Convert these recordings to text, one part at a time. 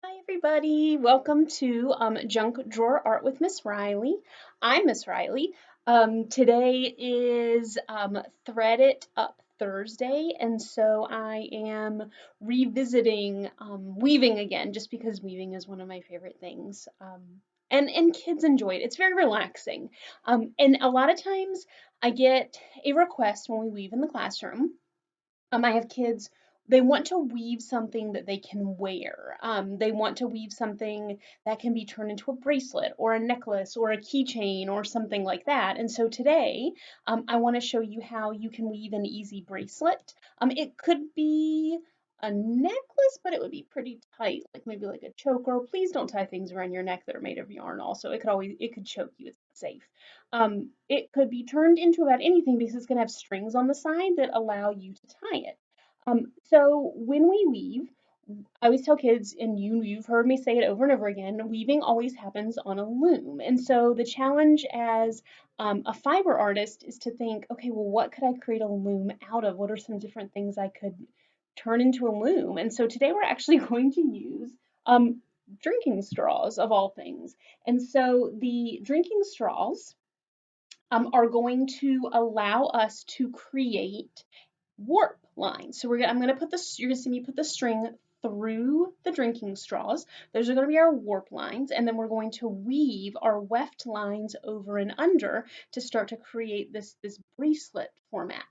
Hi everybody, welcome to Junk Drawer Art with Miss Riley. I'm Miss Riley. Today is Thread It Up Thursday, and so I am revisiting weaving again, just because weaving is one of my favorite things. And kids enjoy it. It's very relaxing. And a lot of times I get a request when we weave in the classroom. I have kids, they want to weave something that they can wear. They want to weave something that can be turned into a bracelet or a necklace or a keychain or something like that. And so today, I want to show you how you can weave an easy bracelet. It could be a necklace, but it would be pretty tight, like maybe like a choker. Please don't tie things around your neck that are made of yarn also. It could choke you, it's not safe. It could be turned into about anything because it's going to have strings on the side that allow you to tie it. So when we weave, I always tell kids, and you've heard me say it over and over again, weaving always happens on a loom. And so the challenge as a fiber artist is to think, okay, well, what could I create a loom out of? What are some different things I could turn into a loom? And so today we're actually going to use drinking straws of all things. And so the drinking straws are going to allow us to create warp lines. So I'm going to put this, you're going to see me put the string through the drinking straws. Those are going to be our warp lines, and then we're going to weave our weft lines over and under to start to create this bracelet format.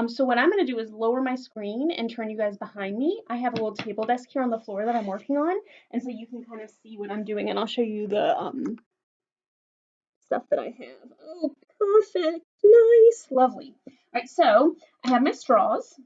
So what I'm going to do is lower my screen and turn you guys behind me. I have a little table desk here on the floor that I'm working on, and so you can kind of see what I'm doing, and I'll show you the stuff that I have. Oh, perfect, nice, lovely. All right, so I have my straws,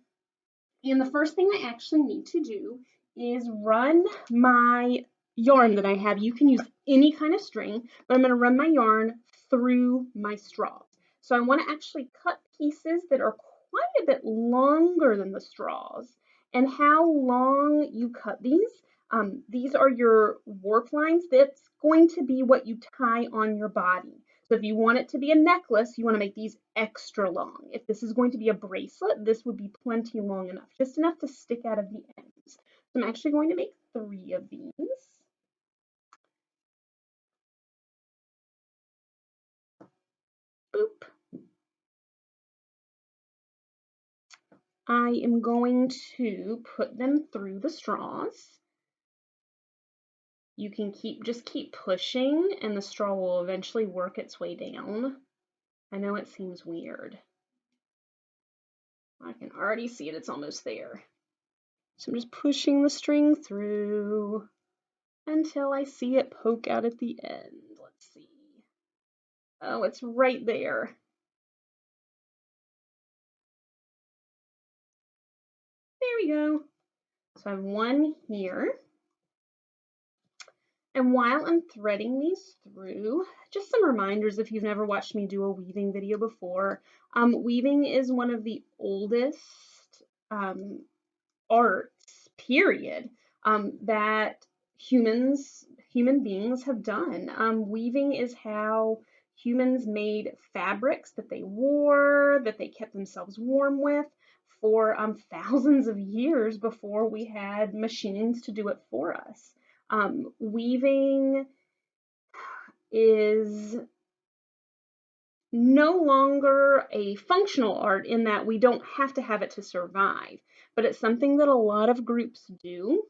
and the first thing I actually need to do is run my yarn that I have. You can use any kind of string, but I'm going to run my yarn through my straws. So I want to actually cut pieces that are quite a bit longer than the straws. And how long you cut these are your warp lines. That's going to be what you tie on your body. So if you want it to be a necklace, you want to make these extra long. If this is going to be a bracelet, this would be plenty long enough, just enough to stick out of the ends. So I'm actually going to make 3 of these. Boop. I am going to put them through the straws. You can just keep pushing and the straw will eventually work its way down. I know it seems weird. I can already see it, it's almost there. So I'm just pushing the string through until I see it poke out at the end. Let's see. Oh, it's right there. There we go. So I have one here. And while I'm threading these through, just some reminders if you've never watched me do a weaving video before. Weaving is one of the oldest arts, period, that human beings have done. Weaving is how humans made fabrics that they wore, that they kept themselves warm with for thousands of years before we had machines to do it for us. Weaving is no longer a functional art in that we don't have to have it to survive, but it's something that a lot of groups do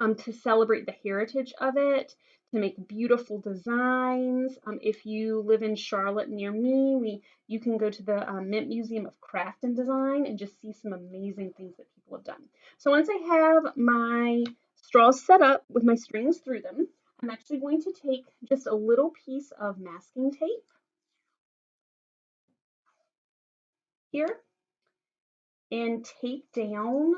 to celebrate the heritage of it, to make beautiful designs. If you live in Charlotte near me, you can go to the Mint Museum of Craft and Design and just see some amazing things that people have done. So once I have my straws set up with my strings through them, I'm actually going to take just a little piece of masking tape here and tape down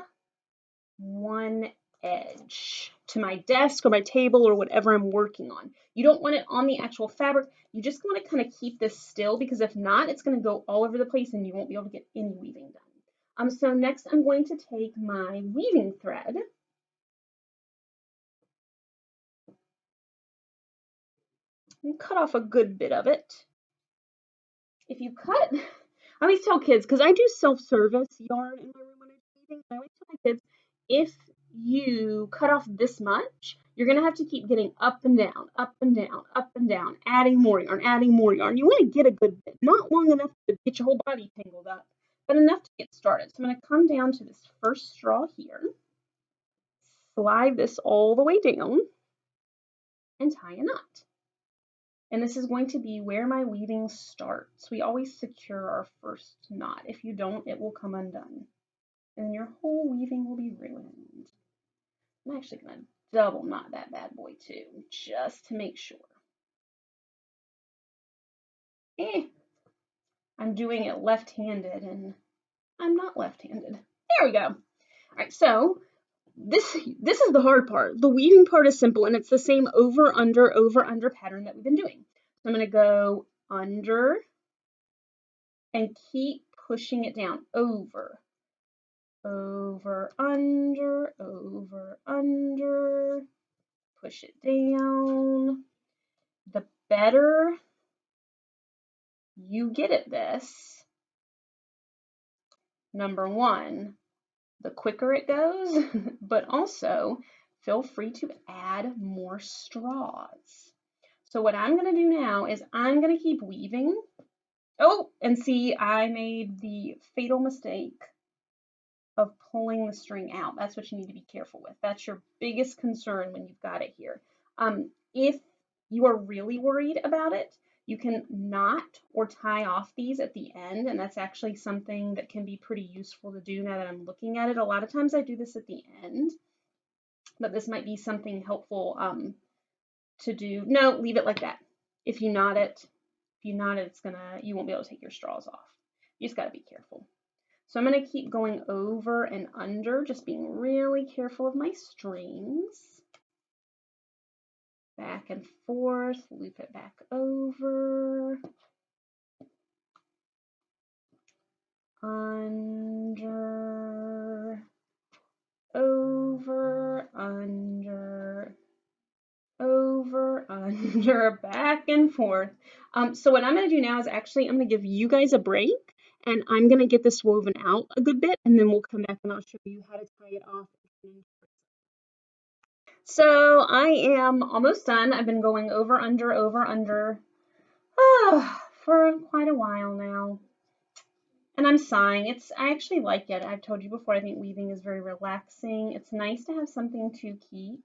one edge to my desk or my table or whatever I'm working on. You don't want it on the actual fabric. You just want to kind of keep this still, because if not, it's going to go all over the place and you won't be able to get any weaving done. So next I'm going to take my weaving thread and cut off a good bit of it. If you cut, I always tell kids, because I do self-service yarn in my room when I'm weaving, I always tell my kids, if you cut off this much, You're going to have to keep getting up and down, up and down, up and down, adding more yarn, adding more yarn. You want to get a good bit, not long enough to get your whole body tangled up, but enough to get started. So I'm going to come down to this first straw here, slide this all the way down, and tie a knot. And this is going to be where my weaving starts. We always secure our first knot. If you don't, it will come undone. And your whole weaving will be ruined. I'm actually going to double knot that bad boy too, just to make sure. I'm doing it left-handed and I'm not left-handed. There we go. All right, so this is the hard part. The weaving part is simple and it's the same over, under pattern that we've been doing. So I'm going to go under and keep pushing it down, over, under, push it down. The better you get at this, number one, the quicker it goes, but also feel free to add more straws. So what I'm going to do now is I'm going to keep weaving. Oh, and see, I made the fatal mistake of pulling the string out. That's what you need to be careful with. That's your biggest concern when you've got it here. If you are really worried about it, you can knot or tie off these at the end, and that's actually something that can be pretty useful to do now that I'm looking at it. A lot of times I do this at the end, but this might be something helpful to do. No, leave it like that. If you knot it, you won't be able to take your straws off. You just got to be careful. So I'm going to keep going over and under, just being really careful of my strings. Back and forth, loop it back over. Under, over, under, back and forth. So what I'm going to do now is actually I'm going to give you guys a break and I'm going to get this woven out a good bit and then we'll come back and I'll show you how to tie it off. So I am almost done. I've been going over, under for quite a while now. And I'm sighing. I actually like it. I've told you before, I think weaving is very relaxing. It's nice to have something to keep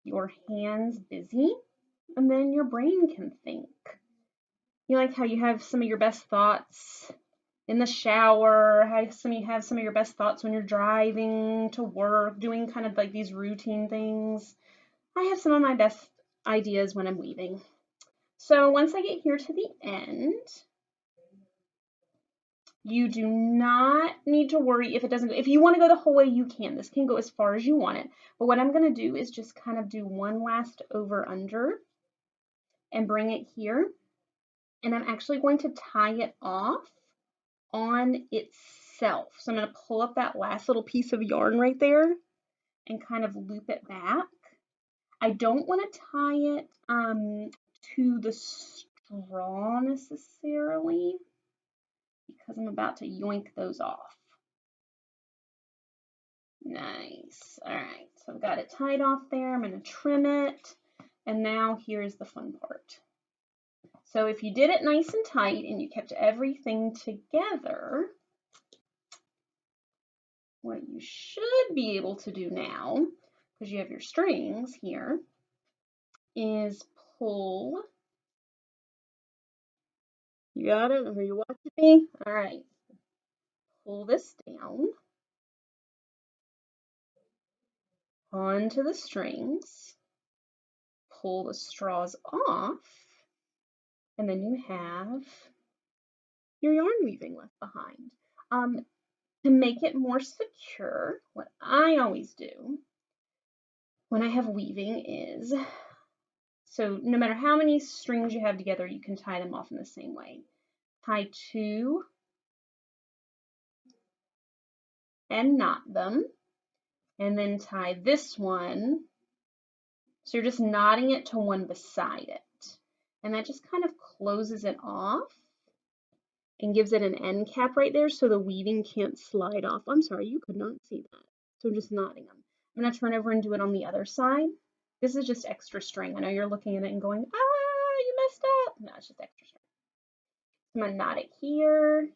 your hands busy and then your brain can think. You like how you have some of your best thoughts in the shower, how you have some of your best thoughts when you're driving to work, doing kind of like these routine things. I have some of my best ideas when I'm weaving. So once I get here to the end, you do not need to worry if it doesn't go. If you want to go the whole way, you can. This can go as far as you want it. But what I'm going to do is just kind of do one last over under and bring it here. And I'm actually going to tie it off on itself. So I'm going to pull up that last little piece of yarn right there and kind of loop it back. I don't want to tie it to the straw necessarily because I'm about to yoink those off. Nice. All right, so I've got it tied off there. I'm going to trim it. And now here's the fun part. So if you did it nice and tight and you kept everything together, what you should be able to do now, because you have your strings here, is pull. You got it? Are you watching me? All right. Pull this down onto the strings, pull the straws off, and then you have your yarn weaving left behind. To make it more secure, what I always do when I have weaving is, so no matter how many strings you have together, you can tie them off in the same way. Tie two and knot them, and then tie this one. So you're just knotting it to one beside it. And that just kind of closes it off and gives it an end cap right there so the weaving can't slide off. I'm sorry, you could not see that. So I'm just knotting them. I'm going to turn over and do it on the other side. This is just extra string. I know you're looking at it and going, ah, you messed up. No, it's just extra string. I'm gonna knot it here.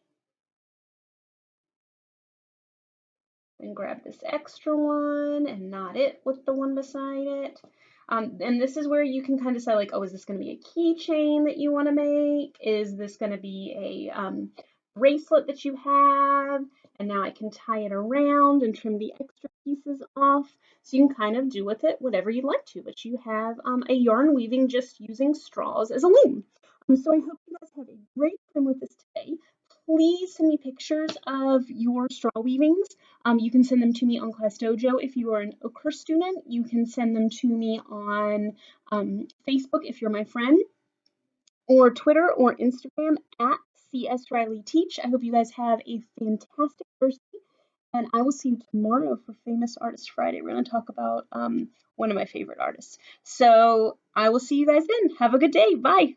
Then grab this extra one and knot it with the one beside it. And this is where you can kind of say like, oh, is this going to be a keychain that you want to make? Is this going to be a bracelet that you have? And now I can tie it around and trim the extra pieces off. So you can kind of do with it whatever you'd like to, but you have a yarn weaving just using straws as a loom. So I hope you guys have a great time with this today. Please send me pictures of your straw weavings. You can send them to me on Class Dojo if you are an Okra student. You can send them to me on Facebook if you're my friend, or Twitter or Instagram at CS Riley Teach. I hope you guys have a fantastic Thursday, and I will see you tomorrow for Famous Artist Friday. We're going to talk about one of my favorite artists. So I will see you guys then. Have a good day. Bye.